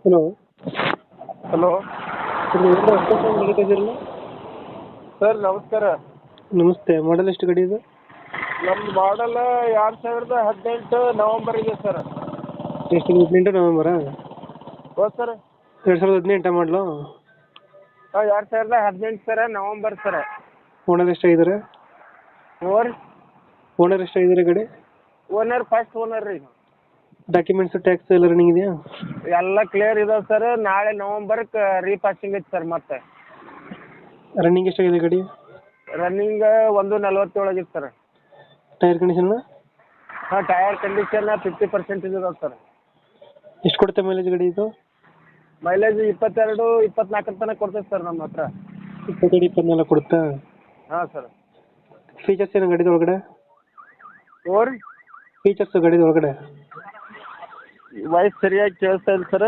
Hello. Hello ನಡೀತಿದ್ದೀರಲ್ಲ. Sir ನಮಸ್ಕಾರ. ನಮಸ್ತೆ. ಮಾಡಲ್ ಎಷ್ಟು ಗಾಡಿ ಇದು? ನಮ್ದು ಮಾಡಲ್ 2018 ನವಂಬರ್ ಇದೆ ಸರ್. ಎಷ್ಟು 18 ನವೆಂಬರಾ? ಹೌದು ಸರ್. 2018 ಮಾಡಲು? ಹಾಂ 2018 ಸರ, ನವಂಬರ್ ಸರ. ಓನರ್ ಎಷ್ಟಾಗಿದ್ದಾರೆ? ಓನರ್ ಎಷ್ಟಾಗಿದ್ದಾರೆ ಗಾಡಿ? ಓನರ್ ಫಸ್ಟ್ ಓನರ್ ರೀ. ಡಾಕ್ಯುಮೆಂಟ್ಸ್ ಟ್ಯಾಕ್ಸ್ ಎಲ್ಲ ರನ್ನಿಂಗ್ ಇದೆಯಾ? ಎಲ್ಲ ಕ್ಲಿಯರ್ ಇದಾವೆ ಸರ್. ನಾಳೆ ನವಂಬರ್ಗೆ ರೀಪಾಸಿಂಗ್ ಐತೆ ಸರ್. ಮತ್ತೆ ರನ್ನಿಂಗ್ ಎಷ್ಟಾಗಿದೆ ಗಾಡಿ? ರನ್ನಿಂಗ್ 1:47 ಇತ್ತು ಸರ್. Tyre condition? ಹಾಂ ಟಯರ್ ಕಂಡೀಷನ್ 50% ಇದಾವೆ ಸರ್. ಎಷ್ಟು ಕೊಡುತ್ತೆ ಮೈಲೇಜ್ ಗಾಡಿ ಇದು? ಮೈಲೇಜ್ 22-24 ತನಕ ಕೊಡ್ತೈತೆ ಸರ್ ನಮ್ಮ ಹತ್ರ. 22-24 ಕೊಡುತ್ತಾ? ಹಾಂ ಸರ್. ಫೀಚರ್ಸ್ ಏನು ಗಾಡಿದ ಒಳಗಡೆ? ಓರಿ ಫೀಚರ್ಸ್ ಗಾಡಿದ ಒಳಗಡೆ? ವಾಯ್ಸ್ ಸರಿಯಾಗಿ ಕೇಳಿಸ್ತಾ ಇಲ್ಲ ಸರ್.